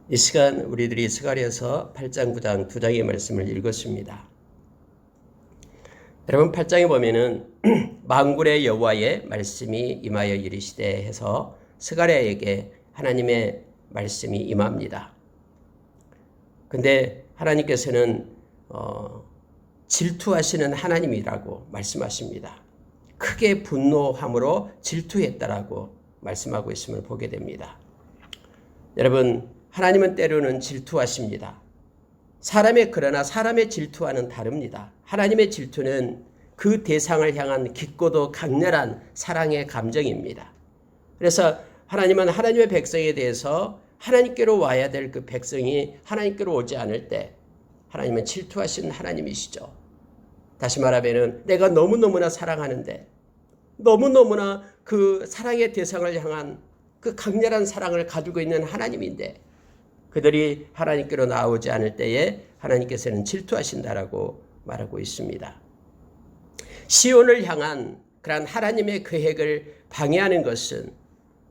이 시간 우리들이 스가랴서 8장, 9장 두 장의 말씀을 읽었습니다. 여러분 8장에 보면은 만군의 여호와의 말씀이 임하여 이르시되 해서 스가랴에게 하나님의 말씀이 임합니다. 근데 하나님께서는 질투하시는 하나님이라고 말씀하십니다. 크게 분노함으로 질투했다라고 말씀하고 있음을 보게 됩니다. 여러분 하나님은 때로는 질투하십니다. 그러나 사람의 질투와는 다릅니다. 하나님의 질투는 그 대상을 향한 깊고도 강렬한 사랑의 감정입니다. 그래서 하나님은 하나님의 백성에 대해서 하나님께로 와야 될 그 백성이 하나님께로 오지 않을 때 하나님은 질투하시는 하나님이시죠. 다시 말하면 내가 너무너무나 사랑하는데 너무너무나 그 사랑의 대상을 향한 그 강렬한 사랑을 가지고 있는 하나님인데 그들이 하나님께로 나오지 않을 때에 하나님께서는 질투하신다라고 말하고 있습니다. 시온을 향한 그러한 하나님의 계획을 방해하는 것은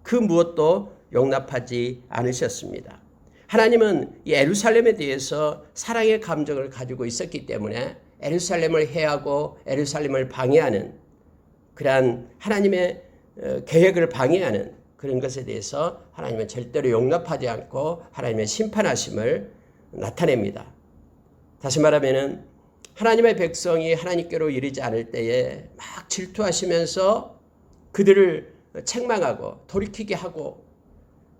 그 무엇도 용납하지 않으셨습니다. 하나님은 이 예루살렘에 대해서 사랑의 감정을 가지고 있었기 때문에 예루살렘을 해하고 예루살렘을 방해하는 그러한 하나님의 계획을 방해하는 그런 것에 대해서 하나님은 절대로 용납하지 않고 하나님의 심판하심을 나타냅니다. 다시 말하면 하나님의 백성이 하나님께로 이르지 않을 때에 막 질투하시면서 그들을 책망하고 돌이키게 하고,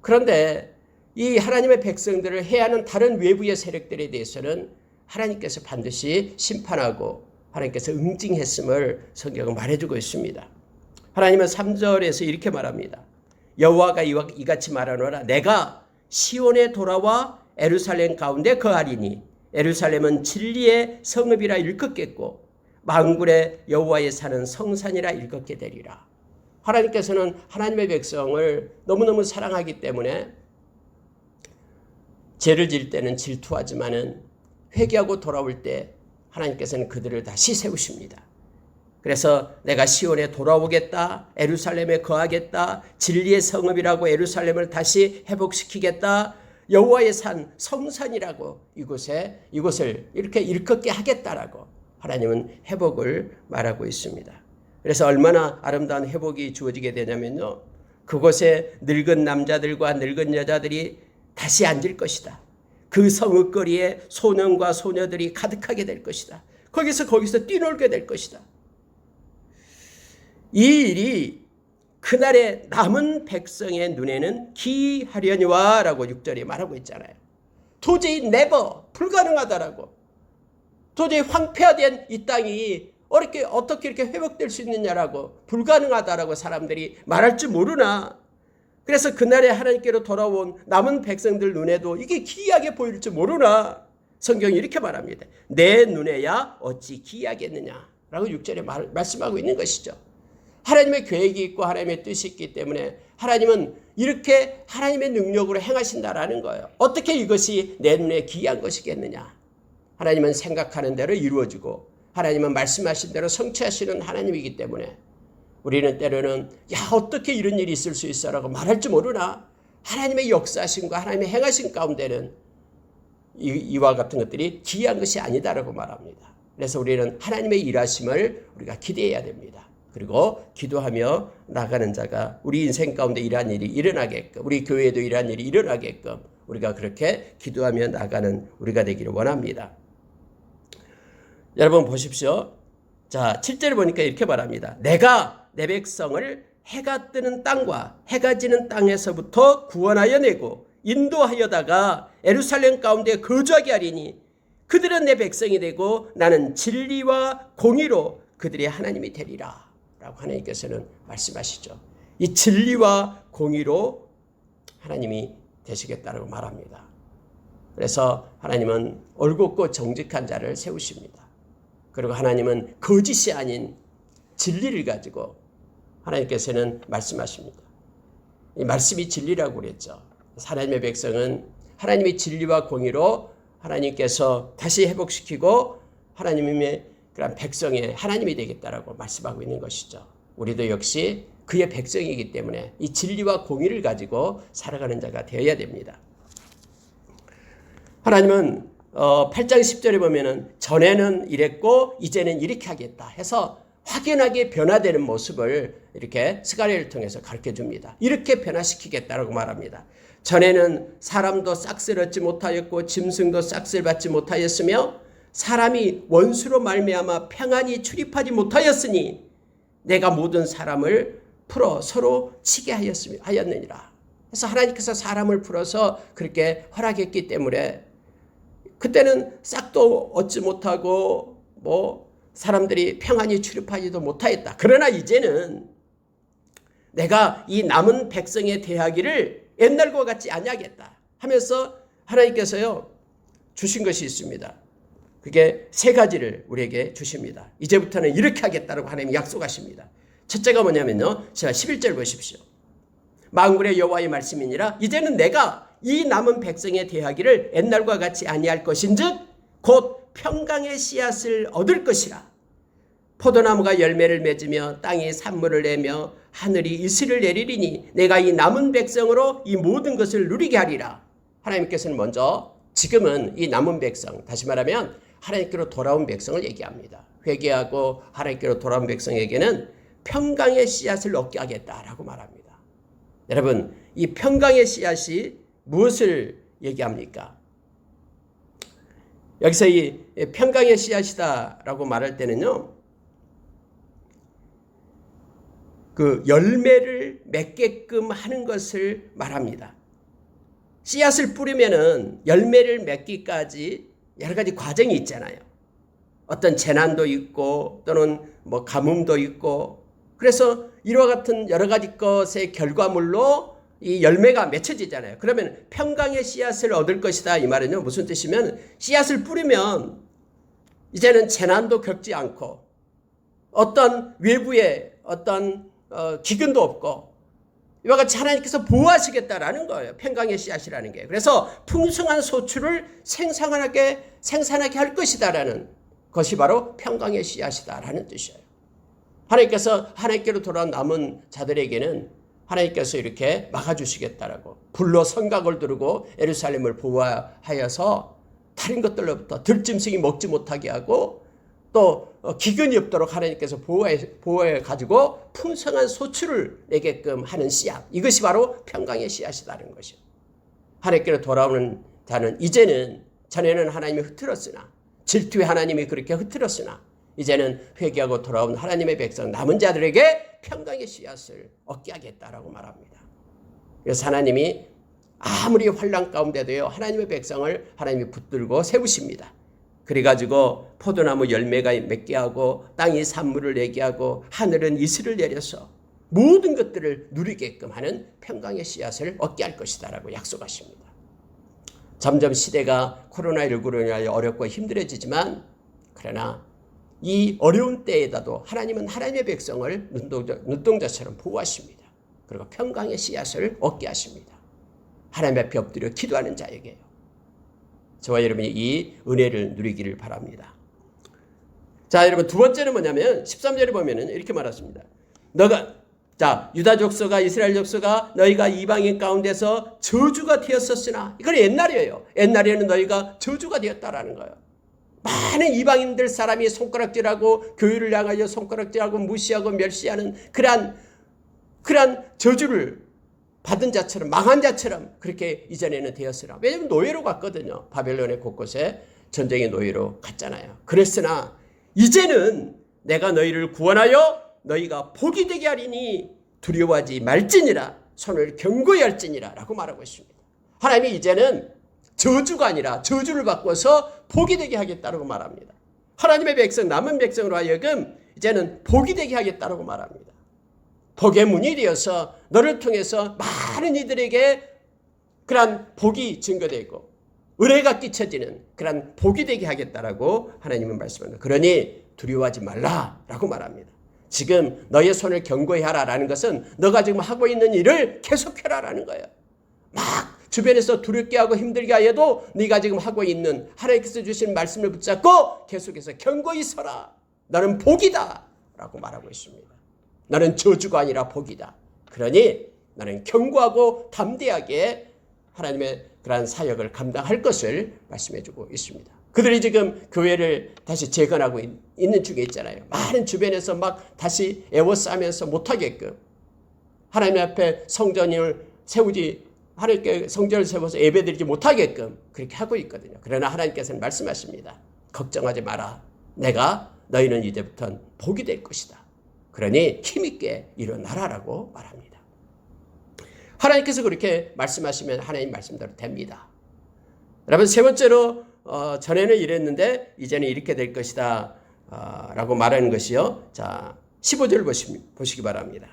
그런데 이 하나님의 백성들을 해하는 다른 외부의 세력들에 대해서는 하나님께서 반드시 심판하고 하나님께서 응징했음을 성경은 말해주고 있습니다. 하나님은 3절에서 이렇게 말합니다. 여호와가 이같이 말하노라. 내가 시온에 돌아와 예루살렘 가운데 거하리니 예루살렘은 진리의 성읍이라 일컫겠고 만군의 여호와의 사는 성산이라 일컫게 되리라. 하나님께서는 하나님의 백성을 너무너무 사랑하기 때문에 죄를 지을 때는 질투하지만은 회개하고 돌아올 때 하나님께서는 그들을 다시 세우십니다. 그래서 내가 시온에 돌아오겠다, 예루살렘에 거하겠다, 진리의 성읍이라고 예루살렘을 다시 회복시키겠다, 여호와의 산 성산이라고 이곳을 이렇게 일컫게 하겠다라고 하나님은 회복을 말하고 있습니다. 그래서 얼마나 아름다운 회복이 주어지게 되냐면요, 그곳에 늙은 남자들과 늙은 여자들이 다시 앉을 것이다. 그 성읍거리에 소년과 소녀들이 가득하게 될 것이다. 거기서 뛰놀게 될 것이다. 이 일이 그날의 남은 백성의 눈에는 기하려니와 라고 6절에 말하고 있잖아요. 도저히 불가능하다라고. 도저히 황폐화된 이 땅이 어떻게 이렇게 회복될 수 있느냐라고, 불가능하다라고 사람들이 말할 줄 모르나. 그래서 그날에 하나님께로 돌아온 남은 백성들 눈에도 이게 기이하게 보일 줄 모르나. 성경이 이렇게 말합니다. 내 눈에야 어찌 기이하겠느냐라고 6절에 말씀하고 있는 것이죠. 하나님의 계획이 있고 하나님의 뜻이 있기 때문에 하나님은 이렇게 하나님의 능력으로 행하신다라는 거예요. 어떻게 이것이 내 눈에 기이한 것이겠느냐. 하나님은 생각하는 대로 이루어지고 하나님은 말씀하신 대로 성취하시는 하나님이기 때문에 우리는 때로는 어떻게 이런 일이 있을 수 있어라고 말할 줄 모르나 하나님의 역사하심과 하나님의 행하심 가운데는 이와 같은 것들이 기이한 것이 아니다라고 말합니다. 그래서 우리는 하나님의 일하심을 우리가 기대해야 됩니다. 그리고 기도하며 나가는 자가 우리 인생 가운데 이러한 일이 일어나게끔, 우리 교회에도 이러한 일이 일어나게끔 우리가 그렇게 기도하며 나가는 우리가 되기를 원합니다. 여러분 보십시오. 자, 7절을 보니까 이렇게 말합니다. 내가 내 백성을 해가 뜨는 땅과 해가 지는 땅에서부터 구원하여 내고 인도하여다가 예루살렘 가운데 거주하게 하리니 그들은 내 백성이 되고 나는 진리와 공의로 그들의 하나님이 되리라 라고 하나님께서는 말씀하시죠. 이 진리와 공의로 하나님이 되시겠다고 말합니다. 그래서 하나님은 올곧고 정직한 자를 세우십니다. 그리고 하나님은 거짓이 아닌 진리를 가지고 하나님께서는 말씀하십니다. 이 말씀이 진리라고 그랬죠. 하나님의 백성은 하나님의 진리와 공의로 하나님께서 다시 회복시키고 하나님의 그런 백성의 하나님이 되겠다라고 말씀하고 있는 것이죠. 우리도 역시 그의 백성이기 때문에 이 진리와 공의를 가지고 살아가는 자가 되어야 됩니다. 하나님은 8장 10절에 보면은 전에는 이랬고 이제는 이렇게 하겠다 해서 확연하게 변화되는 모습을 이렇게 스가랴를 통해서 가르쳐 줍니다. 이렇게 변화시키겠다라고 말합니다. 전에는 사람도 싹쓸 얻지 못하였고 짐승도 싹쓸 받지 못하였으며 사람이 원수로 말미암아 평안히 출입하지 못하였으니 내가 모든 사람을 풀어 서로 치게 하였느니라. 그래서 하나님께서 사람을 풀어서 그렇게 허락했기 때문에 그때는 싹도 얻지 못하고 사람들이 평안히 출입하지도 못하였다. 그러나 이제는 내가 이 남은 백성에 대하기를 옛날과 같지 아니하겠다 하면서 하나님께서요 주신 것이 있습니다. 그게 세 가지를 우리에게 주십니다. 이제부터는 이렇게 하겠다라고 하나님이 약속하십니다. 첫째가 뭐냐면요. 자, 11절 보십시오. 만군의 여호와의 말씀이니라 이제는 내가 이 남은 백성에 대하기를 옛날과 같이 아니할 것인즉 곧 평강의 씨앗을 얻을 것이라. 포도나무가 열매를 맺으며 땅이 산물을 내며 하늘이 이슬을 내리리니 내가 이 남은 백성으로 이 모든 것을 누리게 하리라. 하나님께서는 먼저 지금은 이 남은 백성, 다시 말하면 하나님께로 돌아온 백성을 얘기합니다. 회개하고 하나님께로 돌아온 백성에게는 평강의 씨앗을 얻게 하겠다라고 말합니다. 여러분, 이 평강의 씨앗이 무엇을 얘기합니까? 여기서 이 평강의 씨앗이다라고 말할 때는요, 그 열매를 맺게끔 하는 것을 말합니다. 씨앗을 뿌리면은 열매를 맺기까지 여러 가지 과정이 있잖아요. 어떤 재난도 있고 또는 가뭄도 있고 그래서 이와 같은 여러 가지 것의 결과물로 이 열매가 맺혀지잖아요. 그러면 평강의 씨앗을 얻을 것이다 이 말은요 무슨 뜻이면 씨앗을 뿌리면 이제는 재난도 겪지 않고 어떤 외부의 어떤 기근도 없고 이와 같이 하나님께서 보호하시겠다라는 거예요. 평강의 씨앗이라는 게. 그래서 풍성한 소출을 생산하게 할 것이다라는 것이 바로 평강의 씨앗이다라는 뜻이에요. 하나님께서 하나님께로 돌아온 남은 자들에게는 하나님께서 이렇게 막아주시겠다라고 불로 성곽을 두르고 예루살렘을 보호하여서 다른 것들로부터 들짐승이 먹지 못하게 하고 또 기근이 없도록 하나님께서 보호해 가지고 풍성한 소출을 내게끔 하는 씨앗, 이것이 바로 평강의 씨앗이라는 것이요. 하나님께로 돌아오는 자는 이제는 전에는 하나님이 흐트렀으나 질투의 하나님이 그렇게 흐트렀으나 이제는 회개하고 돌아온 하나님의 백성 남은 자들에게 평강의 씨앗을 얻게 하겠다라고 말합니다. 그래서 하나님이 아무리 환난 가운데도요 하나님의 백성을 하나님이 붙들고 세우십니다. 그래가지고 포도나무 열매가 맺게 하고 땅이 산물을 내게 하고 하늘은 이슬을 내려서 모든 것들을 누리게끔 하는 평강의 씨앗을 얻게 할 것이다라고 약속하십니다. 점점 시대가 코로나19로 인하여 어렵고 힘들어지지만 그러나 이 어려운 때에다도 하나님은 하나님의 백성을 눈동자처럼 보호하십니다. 그리고 평강의 씨앗을 얻게 하십니다. 하나님 앞에 엎드려 기도하는 자에게요. 저와 여러분이 이 은혜를 누리기를 바랍니다. 자, 여러분 두 번째는 뭐냐면 13절에 보면은 이렇게 말했습니다. 유다 족속과 이스라엘 족속아 너희가 이방인 가운데서 저주가 되었었으나 이건 옛날이에요. 옛날에는 너희가 저주가 되었다라는 거예요. 많은 이방인들 사람이 손가락질하고 교회를 향하여 손가락질하고 무시하고 멸시하는 그러한 저주를 받은 자처럼 망한 자처럼 그렇게 이전에는 되었으나 왜냐하면 노예로 갔거든요. 바벨론의 곳곳에 전쟁의 노예로 갔잖아요. 그랬으나 이제는 내가 너희를 구원하여 너희가 복이 되게 하리니 두려워하지 말지니라 손을 견고히 할지니라 라고 말하고 있습니다. 하나님이 이제는 저주가 아니라 저주를 바꿔서 복이 되게 하겠다고 말합니다. 하나님의 백성 남은 백성으로 하여금 이제는 복이 되게 하겠다고 말합니다. 복의 문이 되어서 너를 통해서 많은 이들에게 그러한 복이 증거되고 은혜가 끼쳐지는 그러한 복이 되게 하겠다라고 하나님은 말씀합니다. 그러니 두려워하지 말라라고 말합니다. 지금 너의 손을 견고히 하라라는 것은 너가 지금 하고 있는 일을 계속해라라는 거예요. 막 주변에서 두렵게 하고 힘들게 하여도 네가 지금 하고 있는 하나님께서 주신 말씀을 붙잡고 계속해서 견고히 서라. 너는 복이다 라고 말하고 있습니다. 너는 저주가 아니라 복이다. 그러니 나는 견고하고 담대하게 하나님의 그러한 사역을 감당할 것을 말씀해주고 있습니다. 그들이 지금 교회를 다시 재건하고 있는 중에 있잖아요. 많은 주변에서 막 다시 애워싸면서 못하게끔 하나님 앞에 성전을 세우지, 하나님께 성전을 세워서 예배드리지 못하게끔 그렇게 하고 있거든요. 그러나 하나님께서는 말씀하십니다. 걱정하지 마라. 내가 너희는 이제부터는 복이 될 것이다. 그러니 힘있게 일어나라라고 말합니다. 하나님께서 그렇게 말씀하시면 하나님 말씀대로 됩니다. 여러분, 세 번째로 전에는 이랬는데 이제는 이렇게 될 것이다 라고 말하는 것이요. 자, 15절 보시기 바랍니다.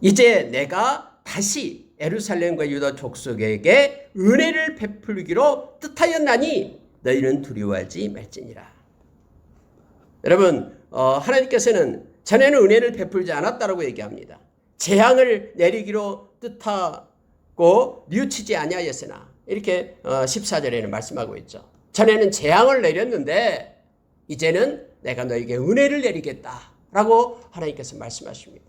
이제 내가 다시 예루살렘과 유다 족속에게 은혜를 베풀기로 뜻하였나니 너희는 두려워하지 말지니라. 여러분, 하나님께서는 전에는 은혜를 베풀지 않았다라고 얘기합니다. 재앙을 내리기로 뜻하고 뉘우치지 아니하였으나 이렇게 14절에는 말씀하고 있죠. 전에는 재앙을 내렸는데 이제는 내가 너에게 은혜를 내리겠다라고 하나님께서 말씀하십니다.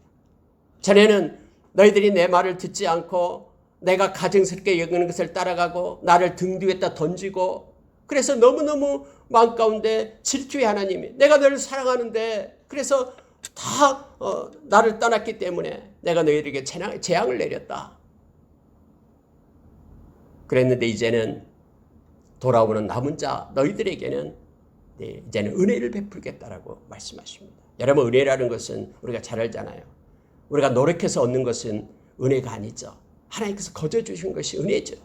전에는 너희들이 내 말을 듣지 않고 내가 가증스럽게 여기는 것을 따라가고 나를 등 뒤에다 던지고 그래서 너무너무 마음 가운데 질투의 하나님이 내가 너를 사랑하는데 그래서 다 나를 떠났기 때문에 내가 너희들에게 재앙을 내렸다. 그랬는데 이제는 돌아오는 남은 자 너희들에게는 이제는 은혜를 베풀겠다라고 말씀하십니다. 여러분, 은혜라는 것은 우리가 잘 알잖아요. 우리가 노력해서 얻는 것은 은혜가 아니죠. 하나님께서 거저 주신 것이 은혜죠.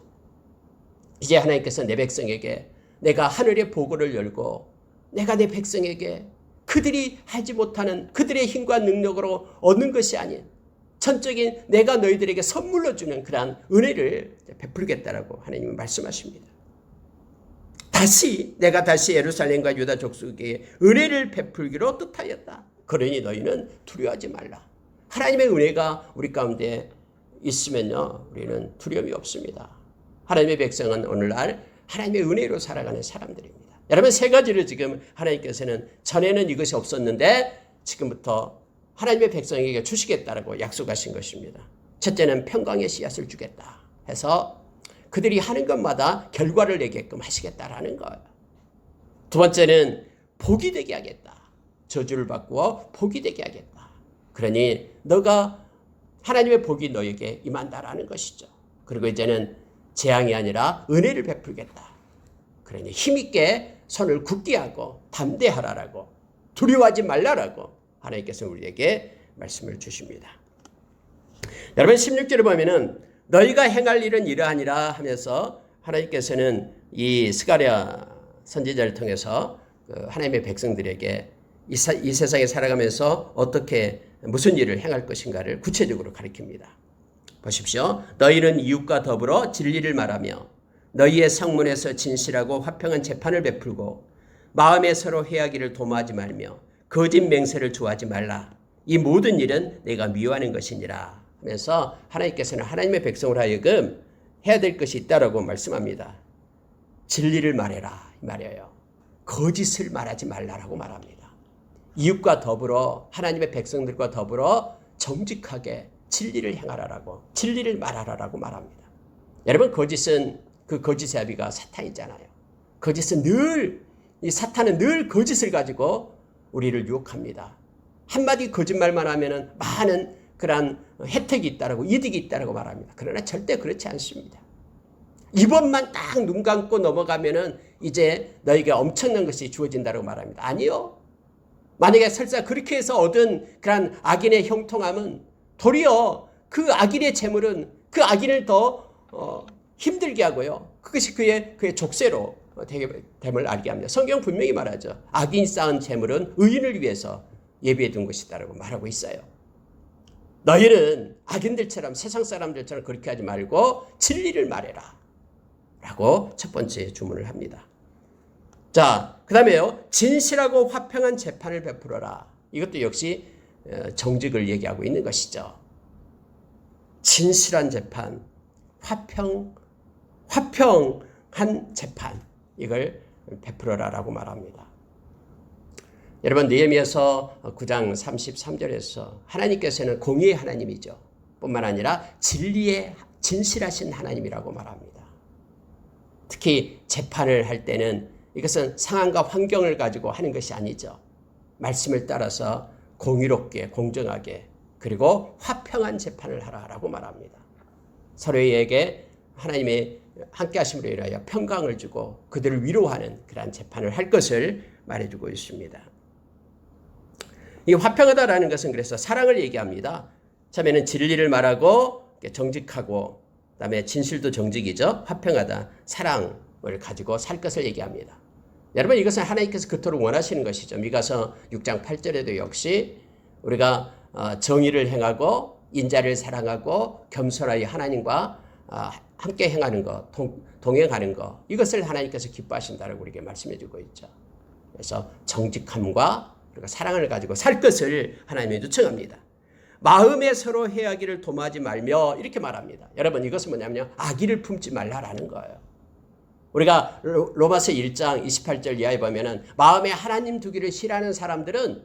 이제 하나님께서 내 백성에게 내가 하늘의 보고를 열고 내가 내 백성에게 그들이 하지 못하는 그들의 힘과 능력으로 얻는 것이 아닌 전적인 내가 너희들에게 선물로 주는 그러한 은혜를 베풀겠다라고 하나님은 말씀하십니다. 내가 다시 예루살렘과 유다 족속에게 은혜를 베풀기로 뜻하였다. 그러니 너희는 두려워하지 말라. 하나님의 은혜가 우리 가운데 있으면요, 우리는 두려움이 없습니다. 하나님의 백성은 오늘날 하나님의 은혜로 살아가는 사람들입니다. 여러분, 세 가지를 지금 하나님께서는 전에는 이것이 없었는데 지금부터 하나님의 백성에게 주시겠다라고 약속하신 것입니다. 첫째는 평강의 씨앗을 주겠다 해서 그들이 하는 것마다 결과를 내게끔 하시겠다라는 거예요. 두 번째는 복이 되게 하겠다. 저주를 바꾸어 복이 되게 하겠다. 그러니 너가 하나님의 복이 너에게 임한다라는 것이죠. 그리고 이제는 재앙이 아니라 은혜를 베풀겠다. 그러니 힘있게 손을 굳게 하고 담대하라라고 두려워하지 말라라고 하나님께서 우리에게 말씀을 주십니다. 여러분, 16절을 보면은 너희가 행할 일은 이러하니라 하면서 하나님께서는 이 스가랴 선지자를 통해서 하나님의 백성들에게 이 세상에 살아가면서 어떻게 무슨 일을 행할 것인가를 구체적으로 가르칩니다. 보십시오. 너희는 이웃과 더불어 진리를 말하며 너희의 성문에서 진실하고 화평한 재판을 베풀고 마음에 서로 회하기를 도모하지 말며 거짓 맹세를 좋아하지 말라. 이 모든 일은 내가 미워하는 것이니라 하면서 하나님께서는 하나님의 백성을 하여금 해야 될 것이 있다라고 말씀합니다. 진리를 말해라 이 말이에요. 거짓을 말하지 말라라고 말합니다. 이웃과 더불어 하나님의 백성들과 더불어 정직하게 진리를 행하라라고 진리를 말하라라고 말합니다. 여러분, 거짓은 그 거짓의 아비가 사탄이잖아요. 거짓은 이 사탄은 늘 거짓을 가지고 우리를 유혹합니다. 한마디 거짓말만 하면은 많은 그러한 혜택이 있다라고 이득이 있다라고 말합니다. 그러나 절대 그렇지 않습니다. 이번만 딱 눈 감고 넘어가면은 이제 너에게 엄청난 것이 주어진다고 말합니다. 아니요. 만약에 설사 그렇게 해서 얻은 그런 악인의 형통함은 도리어 그 악인의 재물은 그 악인을 더 힘들게 하고요. 그것이 그의 족쇄로 됨을 알게 합니다. 성경 분명히 말하죠. 악인이 쌓은 재물은 의인을 위해서 예비해 둔 것이다라고 말하고 있어요. 너희는 악인들처럼 세상 사람들처럼 그렇게 하지 말고 진리를 말해라 라고 첫 번째 주문을 합니다. 자, 그 다음에요. 진실하고 화평한 재판을 베풀어라. 이것도 역시 정직을 얘기하고 있는 것이죠. 진실한 재판, 화평한 재판, 이걸 베풀어라라고 말합니다. 여러분, 느헤미야서 9장 33절에서 하나님께서는 공의의 하나님이죠. 뿐만 아니라 진리에 진실하신 하나님이라고 말합니다. 특히 재판을 할 때는 이것은 상황과 환경을 가지고 하는 것이 아니죠. 말씀을 따라서 공의롭게 공정하게 그리고 화평한 재판을 하라라고 말합니다. 서로에게 하나님의 함께 하심으로 인하여 평강을 주고 그들을 위로하는 그러한 재판을 할 것을 말해주고 있습니다. 이 화평하다라는 것은 그래서 사랑을 얘기합니다. 처음에는 진리를 말하고 정직하고 그다음에 진실도 정직이죠. 화평하다. 사랑을 가지고 살 것을 얘기합니다. 여러분 이것은 하나님께서 그토록 원하시는 것이죠. 미가서 6장 8절에도 역시 우리가 정의를 행하고 인자를 사랑하고 겸손하여 하나님과 함께 행하는 것, 동행하는 것 이것을 하나님께서 기뻐하신다고 우리에게 말씀해 주고 있죠. 그래서 정직함과 그리고 사랑을 가지고 살 것을 하나님이 요청합니다. 마음에 서로 해하기를 도모하지 말며 이렇게 말합니다. 여러분 이것은 뭐냐면요. 악의를 품지 말라라는 거예요. 우리가 로마서 1장 28절 이하에 보면은 마음에 하나님 두기를 싫어하는 사람들은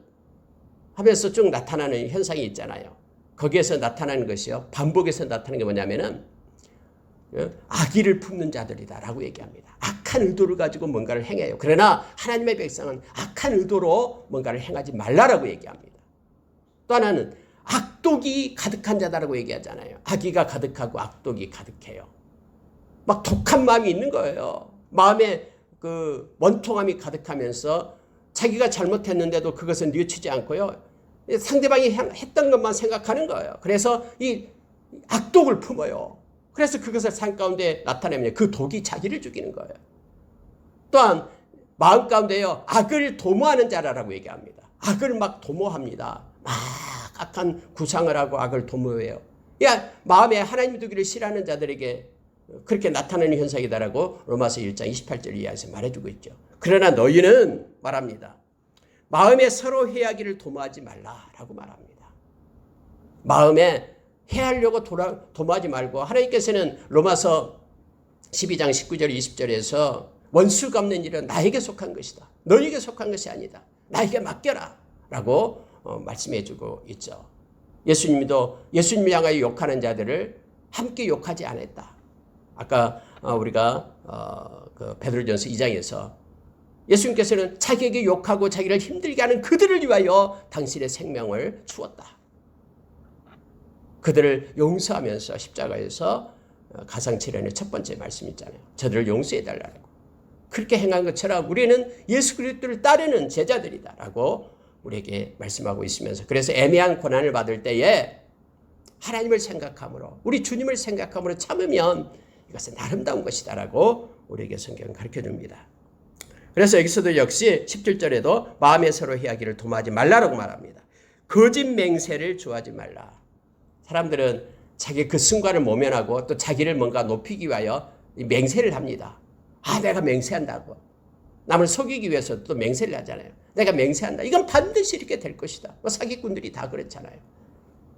하면서 쭉 나타나는 현상이 있잖아요. 거기에서 나타나는 것이요. 반복해서 나타나는 게 뭐냐면은 악의를 품는 자들이다라고 얘기합니다. 악한 의도를 가지고 뭔가를 행해요. 그러나 하나님의 백성은 악한 의도로 뭔가를 행하지 말라라고 얘기합니다. 또 하나는 악독이 가득한 자다라고 얘기하잖아요. 악의가 가득하고 악독이 가득해요. 막 독한 마음이 있는 거예요. 마음에 그 원통함이 가득하면서 자기가 잘못했는데도 그것을 뉘우치지 않고요. 상대방이 했던 것만 생각하는 거예요. 그래서 이 악독을 품어요. 그래서 그것을 삶 가운데 나타내면 그 독이 자기를 죽이는 거예요. 또한 마음 가운데요. 악을 도모하는 자라고 얘기합니다. 악을 막 도모합니다. 막 악한 구상을 하고 악을 도모해요. 야, 마음에 하나님 두기를 싫어하는 자들에게 그렇게 나타나는 현상이다라고 로마서 1장 28절 이하에서 말해주고 있죠. 그러나 너희는 말합니다. 마음에 서로 해하기를 도모하지 말라라고 말합니다. 마음에 해하려고 도모하지 말고 하나님께서는 로마서 12장 19절 20절에서 원수 갚는 일은 나에게 속한 것이다. 너에게 속한 것이 아니다. 나에게 맡겨라 라고 말씀해 주고 있죠. 예수님도 예수님을 향하여 욕하는 자들을 함께 욕하지 않았다. 아까 우리가 그 베드로전서 2장에서 예수님께서는 자기에게 욕하고 자기를 힘들게 하는 그들을 위하여 당신의 생명을 주었다. 그들을 용서하면서 십자가에서 가상칠연의 첫 번째 말씀 있잖아요. 저들을 용서해달라고. 그렇게 행한 것처럼 우리는 예수 그리스도를 따르는 제자들이다라고 우리에게 말씀하고 있으면서 그래서 애매한 고난을 받을 때에 하나님을 생각함으로 우리 주님을 생각함으로 참으면 이것은 아름다운 것이다라고 우리에게 성경은 가르쳐줍니다. 그래서 여기서도 역시 17절에도 마음에 서로 해하기를 도모하지 말라라고 말합니다. 거짓 맹세를 좋아하지 말라. 사람들은 자기 그 순간을 모면하고 또 자기를 뭔가 높이기 위하여 맹세를 합니다. 내가 맹세한다고. 남을 속이기 위해서 또 맹세를 하잖아요. 내가 맹세한다. 이건 반드시 이렇게 될 것이다. 사기꾼들이 다 그렇잖아요.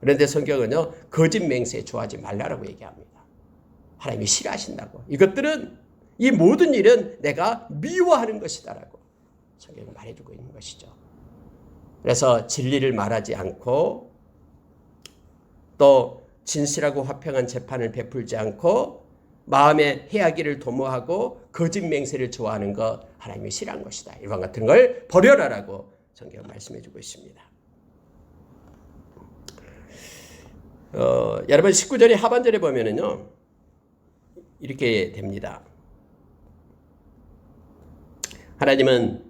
그런데 성경은요. 거짓 맹세 좋아하지 말라라고 얘기합니다. 하나님이 싫어하신다고. 이것들은 이 모든 일은 내가 미워하는 것이다라고 성경은 말해주고 있는 것이죠. 그래서 진리를 말하지 않고 또 진실하고 화평한 재판을 베풀지 않고 마음에 해하기를 도모하고 거짓 맹세를 좋아하는 것 하나님이 싫어하는 것이다. 이와 같은 걸 버려라라고 성경은 말씀해주고 있습니다. 여러분 19절의 하반절에 보면은요 이렇게 됩니다. 하나님은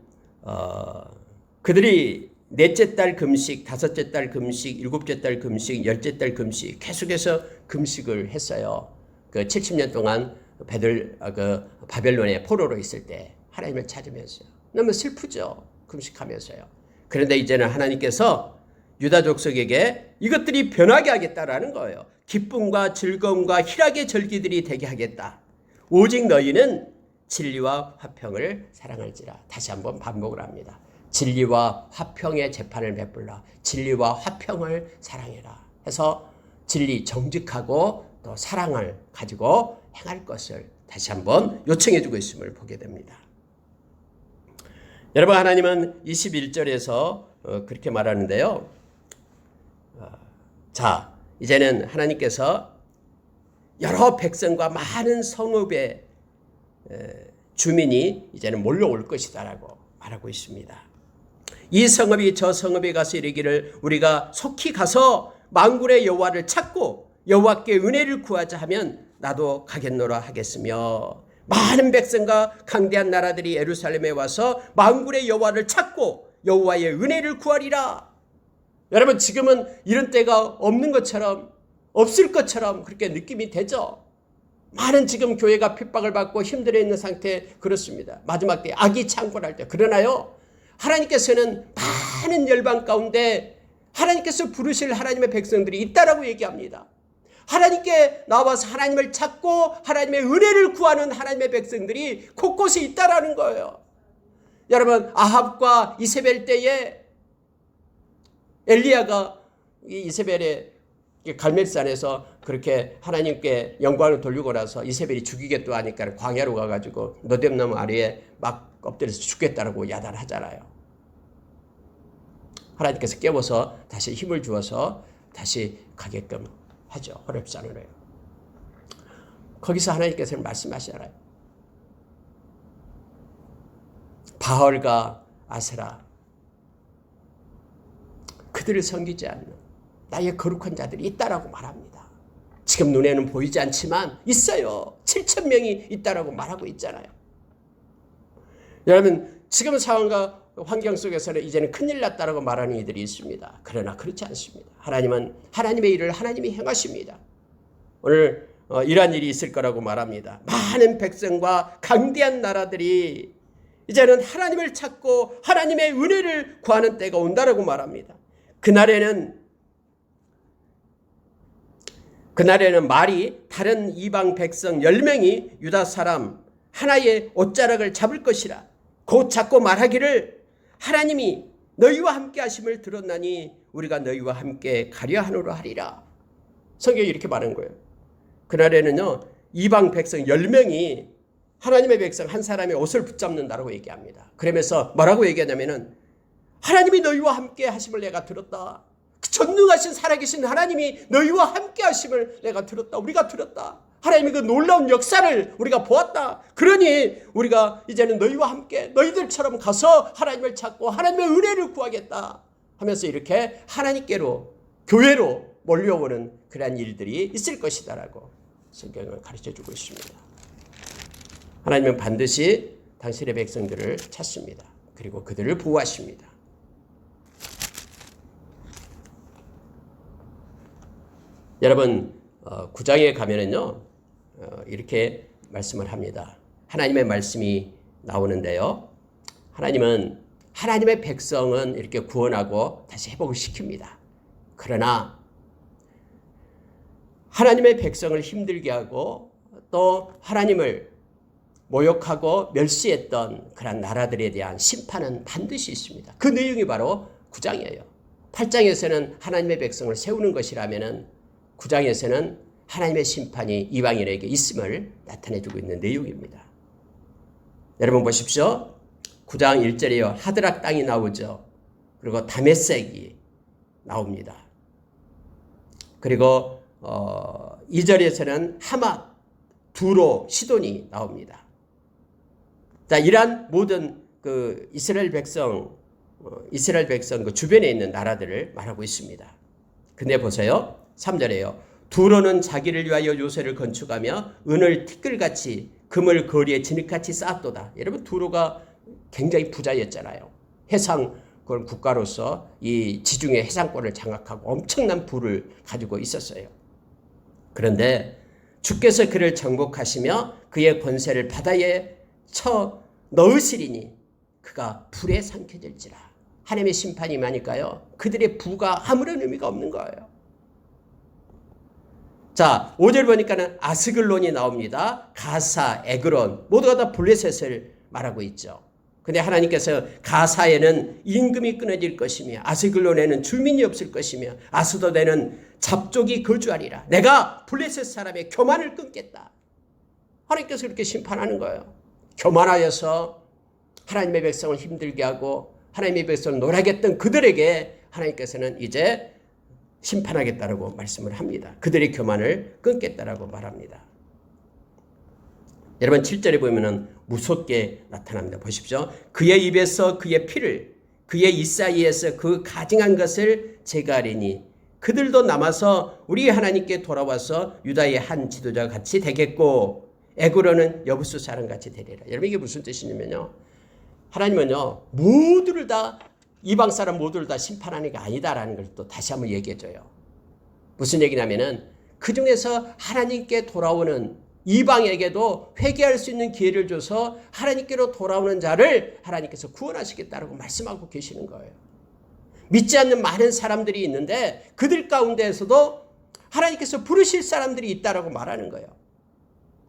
그들이 넷째 달 금식, 다섯째 달 금식, 일곱째 달 금식, 열째 달 금식 계속해서 금식을 했어요. 그 70년 동안 바벨론의 포로로 있을 때 하나님을 찾으면서요. 너무 슬프죠. 금식하면서요. 그런데 이제는 하나님께서 유다 족속에게 이것들이 변하게 하겠다라는 거예요. 기쁨과 즐거움과 희락의 절기들이 되게 하겠다. 오직 너희는 진리와 화평을 사랑할지라. 다시 한번 반복을 합니다. 진리와 화평의 재판을 베풀라. 진리와 화평을 사랑해라. 해서 진리 정직하고 또 사랑을 가지고 행할 것을 다시 한번 요청해주고 있음을 보게 됩니다. 여러분 하나님은 21절에서 그렇게 말하는데요. 자, 이제는 하나님께서 여러 백성과 많은 성읍의 주민이 이제는 몰려올 것이다라고 말하고 있습니다. 이 성읍이 저 성읍에 가서 이르기를 우리가 속히 가서 만군의 여호와를 찾고 여호와께 은혜를 구하자 하면 나도 가겠노라 하겠으며, 많은 백성과 강대한 나라들이 예루살렘에 와서 만군의 여호와를 찾고 여호와의 은혜를 구하리라. 여러분, 지금은 이런 때가 없는 것처럼, 없을 것처럼 그렇게 느낌이 되죠. 많은 지금 교회가 핍박을 받고 힘들어 있는 상태, 그렇습니다. 마지막 때 악이 창궐할 때. 그러나요, 하나님께서는 많은 열방 가운데 하나님께서 부르실 하나님의 백성들이 있다라고 얘기합니다. 하나님께 나와서 하나님을 찾고 하나님의 은혜를 구하는 하나님의 백성들이 곳곳에 있다라는 거예요. 여러분, 아합과 이세벨 때에 엘리야가 이세벨의 갈멜산에서 그렇게 하나님께 영광을 돌리고 나서 이세벨이 죽이겠다 하니까 광야로 가가지고 너뎀나무 아래에 막 엎드려서 죽겠다라고 야단하잖아요. 하나님께서 깨워서 다시 힘을 주어서 다시 가게끔 하죠. 호렙산으로요. 거기서 하나님께서는 말씀하시잖아요. 바알과 아세라, 그들을 섬기지 않는 나의 거룩한 자들이 있다라고 말합니다. 지금 눈에는 보이지 않지만 있어요. 7,000명이 있다라고 말하고 있잖아요. 여러분, 지금 상황과 환경 속에서는 이제는 큰일 났다라고 말하는 이들이 있습니다. 그러나 그렇지 않습니다. 하나님은 하나님의 일을 하나님이 행하십니다. 오늘 이러한 일이 있을 거라고 말합니다. 많은 백성과 강대한 나라들이 이제는 하나님을 찾고 하나님의 은혜를 구하는 때가 온다라고 말합니다. 그날에는 말이 다른 이방 백성 10명이 유다 사람 하나의 옷자락을 잡을 것이라. 곧 잡고 말하기를 하나님이 너희와 함께 하심을 들었나니 우리가 너희와 함께 가려 하노라 하리라. 성경이 이렇게 말한 거예요. 그날에는요, 이방 백성 10명이 하나님의 백성 한 사람의 옷을 붙잡는다라고 얘기합니다. 그러면서 뭐라고 얘기하냐면은 하나님이 너희와 함께 하심을 내가 들었다. 전능하신 살아계신 하나님이 너희와 함께 하심을 내가 들었다. 우리가 들었다. 하나님의 그 놀라운 역사를 우리가 보았다. 그러니 우리가 이제는 너희와 함께 너희들처럼 가서 하나님을 찾고 하나님의 은혜를 구하겠다 하면서 이렇게 하나님께로, 교회로 몰려오는 그러한 일들이 있을 것이다라고 성경은 가르쳐주고 있습니다. 하나님은 반드시 당신의 백성들을 찾습니다. 그리고 그들을 보호하십니다. 여러분, 9장에 가면은요, 이렇게 말씀을 합니다. 하나님의 말씀이 나오는데요, 하나님은 하나님의 백성은 이렇게 구원하고 다시 회복을 시킵니다. 그러나 하나님의 백성을 힘들게 하고 또 하나님을 모욕하고 멸시했던 그런 나라들에 대한 심판은 반드시 있습니다. 그 내용이 바로 9장이에요. 8장에서는 하나님의 백성을 세우는 것이라면은 9장에서는 하나님의 심판이 이방인에게 있음을 나타내주고 있는 내용입니다. 여러분 보십시오. 9장 1절에요. 하드락 땅이 나오죠. 그리고 다메섹이 나옵니다. 그리고 2절에서는 하맛, 두로, 시돈이 나옵니다. 자, 이러한 모든 그 이스라엘 백성 그 주변에 있는 나라들을 말하고 있습니다. 근데 보세요. 3절에요. 두로는 자기를 위하여 요새를 건축하며 은을 티끌같이 금을 거리에 진흙같이 쌓았도다. 여러분, 두로가 굉장히 부자였잖아요. 해상 국가로서 이 지중해 해상권을 장악하고 엄청난 부를 가지고 있었어요. 그런데 주께서 그를 정복하시며 그의 권세를 바다에 쳐 넣으시리니 그가 불에 삼켜질지라. 하나님의 심판이 임하니까요, 그들의 부가 아무런 의미가 없는 거예요. 자, 5절 보니까는 아스글론이 나옵니다. 가사, 에그론 모두가 다 블레셋을 말하고 있죠. 근데 하나님께서 가사에는 임금이 끊어질 것이며 아스글론에는 주민이 없을 것이며 아스돗에는 잡족이 거주하리라. 내가 블레셋 사람의 교만을 끊겠다. 하나님께서 그렇게 심판하는 거예요. 교만하여서 하나님의 백성을 힘들게 하고 하나님의 백성을 놀아겠던 그들에게 하나님께서는 이제 심판하겠다라고 말씀을 합니다. 그들의 교만을 끊겠다라고 말합니다. 여러분 7절에 보면은 무섭게 나타납니다. 보십시오. 그의 입에서 그의 피를 그의 입 사이에서 그 가증한 것을 제거하리니 그들도 남아서 우리 하나님께 돌아와서 유다의 한 지도자와 같이 되겠고 에그로는 여부수 사람같이 되리라. 여러분 이게 무슨 뜻이냐면요. 하나님은요 모두를 다 이방 사람 모두를 다 심판하는 게 아니다라는 걸 또 다시 한번 얘기해줘요. 무슨 얘기냐면은 그 중에서 하나님께 돌아오는 이방에게도 회개할 수 있는 기회를 줘서 하나님께로 돌아오는 자를 하나님께서 구원하시겠다라고 말씀하고 계시는 거예요. 믿지 않는 많은 사람들이 있는데 그들 가운데에서도 하나님께서 부르실 사람들이 있다라고 말하는 거예요.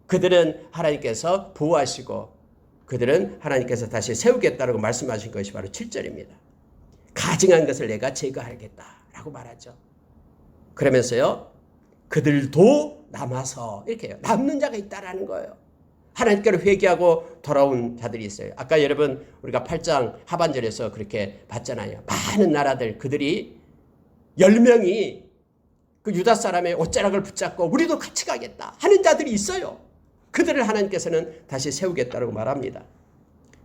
그들은 하나님께서 보호하시고 그들은 하나님께서 다시 세우겠다라고 말씀하신 것이 바로 7절입니다. 가증한 것을 내가 제거하겠다라고 말하죠. 그러면서요. 그들도 남아서 이렇게 해요. 남는 자가 있다라는 거예요. 하나님께로 회개하고 돌아온 자들이 있어요. 아까 여러분 우리가 8장 하반절에서 그렇게 봤잖아요. 많은 나라들 그들이 10명이 그 유다 사람의 옷자락을 붙잡고 우리도 같이 가겠다 하는 자들이 있어요. 그들을 하나님께서는 다시 세우겠다고 말합니다.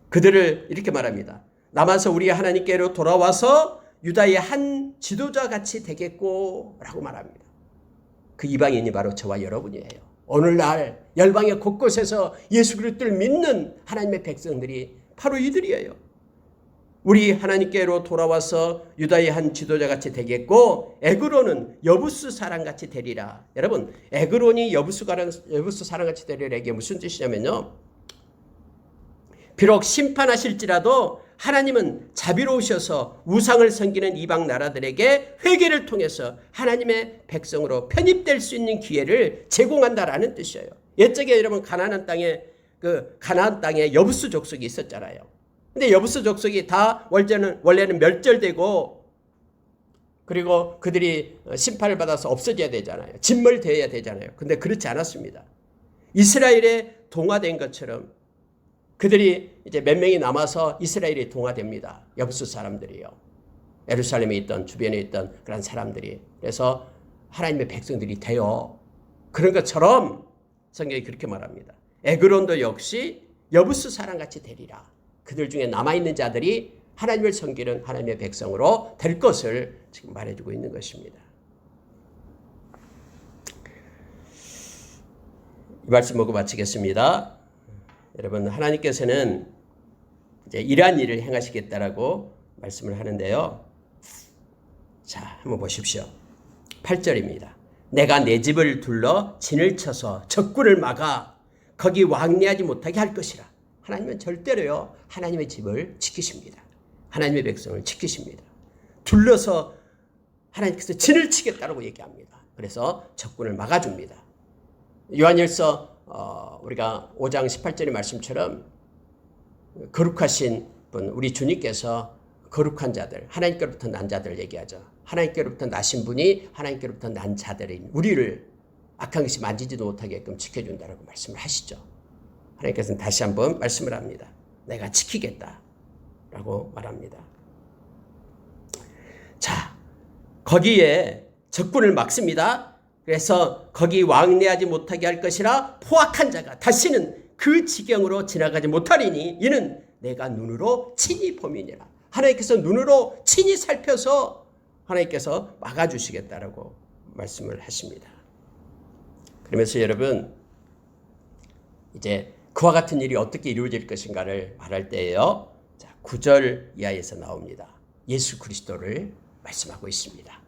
그들을 이렇게 말합니다. 남아서 우리 하나님께로 돌아와서 유다의 한 지도자 같이 되겠고 라고 말합니다. 그 이방인이 바로 저와 여러분이에요. 오늘날 열방의 곳곳에서 예수 그리스도를 믿는 하나님의 백성들이 바로 이들이에요. 우리 하나님께로 돌아와서 유다의 한 지도자같이 되겠고 에그론은 여부수 사람같이 되리라. 여러분 에그론이 여부수 사람같이 되리라 이게 무슨 뜻이냐면요. 비록 심판하실지라도 하나님은 자비로우셔서 우상을 섬기는 이방 나라들에게 회개를 통해서 하나님의 백성으로 편입될 수 있는 기회를 제공한다라는 뜻이에요. 옛적에 여러분 가나안 땅에 여부수 족속이 있었잖아요. 근데 여부수 족속이 다 원래는 멸절되고 그리고 그들이 심판을 받아서 없어져야 되잖아요. 진멸되어야 되잖아요. 근데 그렇지 않았습니다. 이스라엘에 동화된 것처럼 그들이 이제 몇 명이 남아서 이스라엘이 동화됩니다. 여부수 사람들이요. 예루살렘에 있던 주변에 있던 그런 사람들이. 그래서 하나님의 백성들이 돼요. 그런 것처럼 성경이 그렇게 말합니다. 에그론도 역시 여부수 사람같이 되리라. 그들 중에 남아있는 자들이 하나님을 섬기는 하나님의 백성으로 될 것을 지금 말해주고 있는 것입니다. 이 말씀 보고 마치겠습니다. 여러분 하나님께서는 이제 이러한 일을 행하시겠다라고 말씀을 하는데요. 자, 한번 보십시오. 8절입니다. 내가 내 집을 둘러 진을 쳐서 적군을 막아 거기 왕래하지 못하게 할 것이라. 하나님은 절대로요. 하나님의 집을 지키십니다. 하나님의 백성을 지키십니다. 둘러서 하나님께서 진을 치겠다라고 얘기합니다. 그래서 적군을 막아줍니다. 요한일서 우리가 5장 18절의 말씀처럼 거룩하신 분 우리 주님께서 거룩한 자들 하나님께로부터 난 자들 얘기하죠. 하나님께로부터 나신 분이 하나님께로부터 난 자들인 우리를 악한 것이 만지지도 못하게끔 지켜준다라고 말씀을 하시죠. 하나님께서는 다시 한번 말씀을 합니다. 내가 지키겠다라고 말합니다. 자, 거기에 적군을 막습니다. 그래서 거기 왕래하지 못하게 할 것이라 포악한 자가 다시는 그 지경으로 지나가지 못하리니 이는 내가 눈으로 친히 범이니라. 하나님께서 눈으로 친히 살펴서 하나님께서 막아주시겠다라고 말씀을 하십니다. 그러면서 여러분 이제 그와 같은 일이 어떻게 이루어질 것인가를 말할 때에요. 자, 9절 이하에서 나옵니다. 예수 그리스도를 말씀하고 있습니다.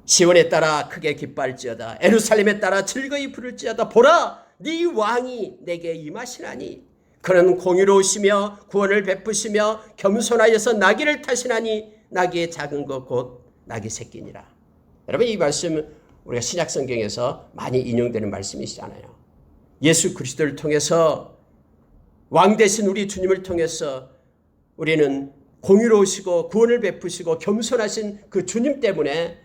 시온에 따라 크게 기뻐할지어다. 예루살렘에 따라 즐거이 부를지어다. 보라, 네 왕이 내게 임하시나니 그는 공의로우시며 구원을 베푸시며 겸손하여서 나귀를 타시나니 나귀의 작은 것 곧 나귀 새끼니라. 여러분 이 말씀 우리가 신약 성경에서 많이 인용되는 말씀이시잖아요. 예수 그리스도를 통해서 왕 되신 우리 주님을 통해서 우리는 공의로우시고 구원을 베푸시고 겸손하신 그 주님 때문에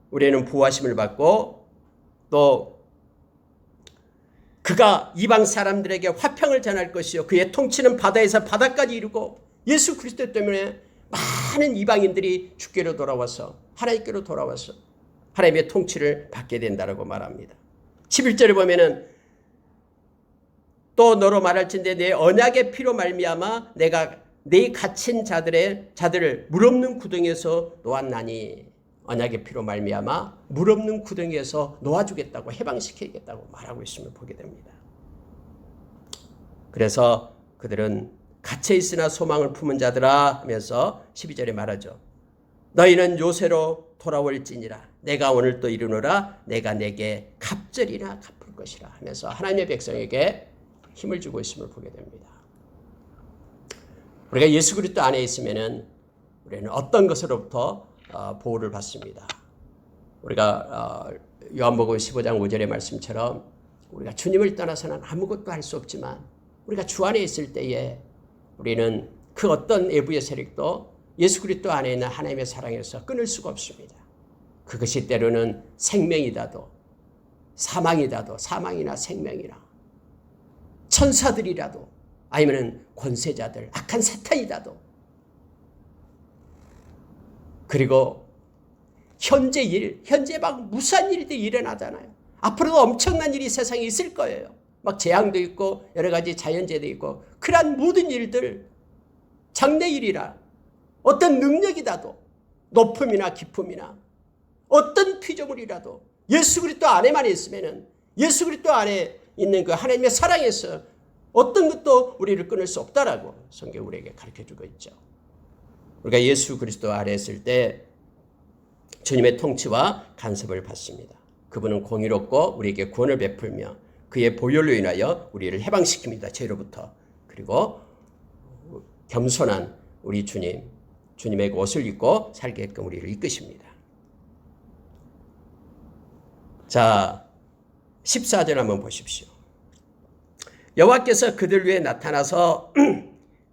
우리는 부하심을 받고 또 그가 이방 사람들에게 화평을 전할 것이요 그의 통치는 바다에서 바다까지 이루고 예수 그리스도 때문에 많은 이방인들이 주께로 돌아와서 하나님께로 돌아와서 하나님의 통치를 받게 된다라고 말합니다. 11절에 보면은 또 너로 말할진대 내 언약의 피로 말미암아 내가 네 갇힌 자들을 물 없는 구덩이에서 놓았나니 언약의 피로 말미암아 물 없는 구덩이에서 놓아주겠다고 해방시키겠다고 말하고 있음을 보게 됩니다. 그래서 그들은 갇혀 있으나 소망을 품은 자들아 하면서 12절에 말하죠. 너희는 요새로 돌아올지니라 내가 오늘 또 이르노라 내가 내게 갑절이나 갚을 것이라 하면서 하나님의 백성에게 힘을 주고 있음을 보게 됩니다. 우리가 예수 그리스도 안에 있으면은 우리는 어떤 것으로부터 보호를 받습니다. 우리가 요한복음 15장 5절의 말씀처럼 우리가 주님을 떠나서는 아무것도 할 수 없지만 우리가 주 안에 있을 때에 우리는 그 어떤 외부의 세력도 예수 그리스도 안에 있는 하나님의 사랑에서 끊을 수가 없습니다. 그것이 때로는 생명이라도 사망이라도 사망이나 생명이나 천사들이라도 아니면 권세자들 악한 사탄이라도 그리고 현재 막 무수한 일들이 일어나잖아요. 앞으로도 엄청난 일이 세상에 있을 거예요. 막 재앙도 있고 여러 가지 자연재해도 있고 그러한 모든 일들 장래일이라 어떤 능력이라도 높음이나 기쁨이나 어떤 피조물이라도 예수 그리스도 안에만 있으면은 예수 그리스도 안에 있는 그 하나님의 사랑에서 어떤 것도 우리를 끊을 수 없다라고 성경 우리에게 가르쳐주고 있죠. 우리가 예수 그리스도 안에 있을 때 주님의 통치와 간섭을 받습니다. 그분은 공의롭고 우리에게 구원을 베풀며 그의 보혈로 인하여 우리를 해방시킵니다. 죄로부터. 그리고 겸손한 우리 주님의 옷을 입고 살게끔 우리를 이끄십니다. 자, 14절 한번 보십시오. 여호와께서 그들 위에 나타나서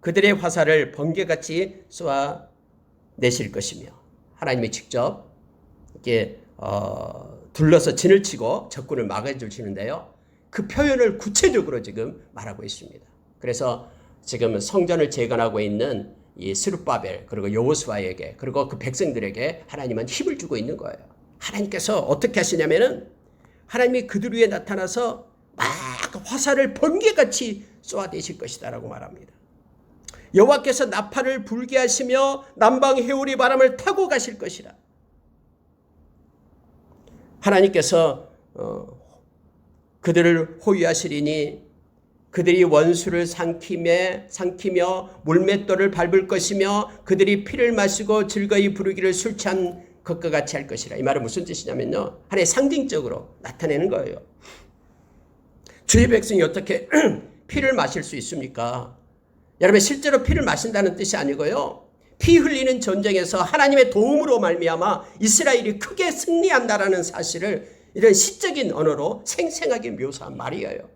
그들의 화살을 번개같이 쏘아내실 것이며 하나님이 직접 이렇게 둘러서 진을 치고 적군을 막아주시는데요. 그 표현을 구체적으로 지금 말하고 있습니다. 그래서 지금 성전을 재건하고 있는 이 스룹바벨 그리고 여호수아에게 그리고 그 백성들에게 하나님은 힘을 주고 있는 거예요. 하나님께서 어떻게 하시냐면은 하나님이 그들 위에 나타나서 막 화살을 번개같이 쏘아대실 것이다라고 말합니다. 여호와께서 나팔을 불게 하시며 남방 해오리 바람을 타고 가실 것이라. 하나님께서 그들을 호위하시리니 그들이 원수를 삼키며 물맷돌을 밟을 것이며 그들이 피를 마시고 즐거이 부르기를 술 취한 것과 같이 할 것이라. 이 말은 무슨 뜻이냐면요. 하나의 상징적으로 나타내는 거예요. 주의 백성이 어떻게 피를 마실 수 있습니까? 여러분 실제로 피를 마신다는 뜻이 아니고요. 피 흘리는 전쟁에서 하나님의 도움으로 말미암아 이스라엘이 크게 승리한다라는 사실을 이런 시적인 언어로 생생하게 묘사한 말이에요.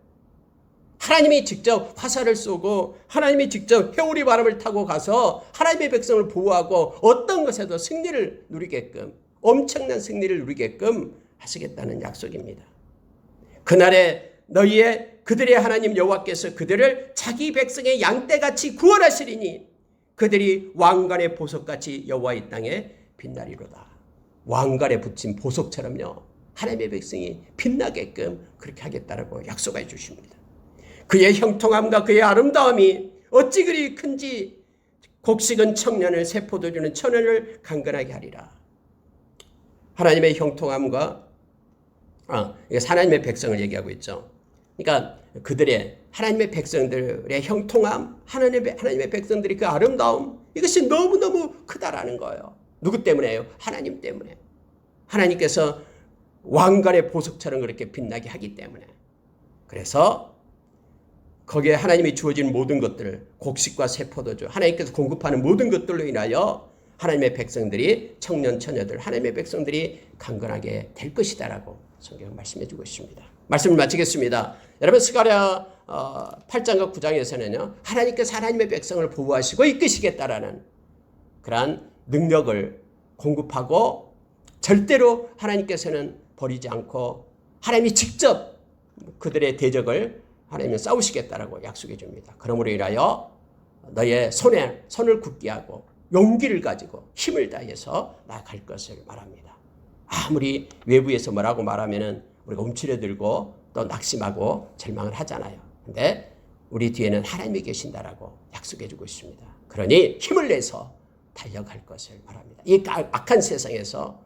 하나님이 직접 화살을 쏘고 하나님이 직접 회오리 바람을 타고 가서 하나님의 백성을 보호하고 어떤 것에도 승리를 누리게끔 엄청난 승리를 누리게끔 하시겠다는 약속입니다. 그날에 그들의 하나님 여호와께서 그들을 자기 백성의 양떼같이 구원하시리니 그들이 왕관의 보석같이 여호와의 땅에 빛나리로다. 왕관에 붙인 보석처럼요. 하나님의 백성이 빛나게끔 그렇게 하겠다라고 약속해 주십니다. 그의 형통함과 그의 아름다움이 어찌 그리 큰지 곡식은 청년을 새 포도주는 천연을 강건하게 하리라. 하나님의 형통함과 하나님의 백성을 얘기하고 있죠. 그러니까 그들의 하나님의 백성들의 형통함, 하나님의 백성들이 그 아름다움 이것이 너무너무 크다라는 거예요. 누구 때문에요? 하나님 때문에. 하나님께서 왕관의 보석처럼 그렇게 빛나게 하기 때문에. 그래서 거기에 하나님이 주어진 모든 것들, 곡식과 새 포도주, 하나님께서 공급하는 모든 것들로 인하여 하나님의 백성들이 청년 처녀들, 하나님의 백성들이 강건하게 될 것이다라고 성경은 말씀해주고 있습니다. 말씀을 마치겠습니다. 여러분 스가랴 8장과 9장에서는요. 하나님께서 하나님의 백성을 보호하시고 이끄시겠다라는 그러한 능력을 공급하고 절대로 하나님께서는 버리지 않고 하나님이 직접 그들의 대적을 하나님은 싸우시겠다라고 약속해 줍니다. 그러므로 인하여 너의 손을 굳게 하고 용기를 가지고 힘을 다해서 나아갈 것을 말합니다. 아무리 외부에서 뭐라고 말하면은 우리가 움츠려들고 또 낙심하고 절망을 하잖아요. 근데 우리 뒤에는 하나님이 계신다라고 약속해 주고 있습니다. 그러니 힘을 내서 달려갈 것을 바랍니다. 이 악한 세상에서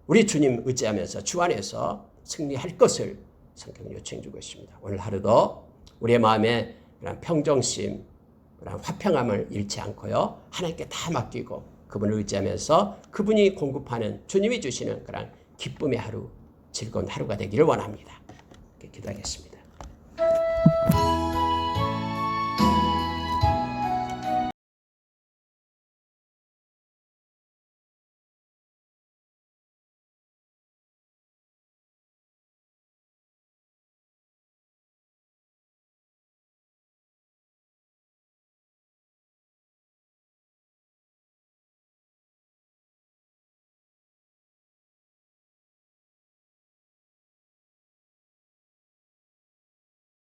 우리 주님 의지하면서 주 안에서 승리할 것을 성경은 요청해 주고 있습니다. 오늘 하루도 우리의 마음에 그런 평정심, 그런 화평함을 잃지 않고요. 하나님께 다 맡기고 그분을 의지하면서 그분이 공급하는 주님이 주시는 그런 기쁨의 하루, 즐거운 하루가 되기를 원합니다. 기도하겠습니다.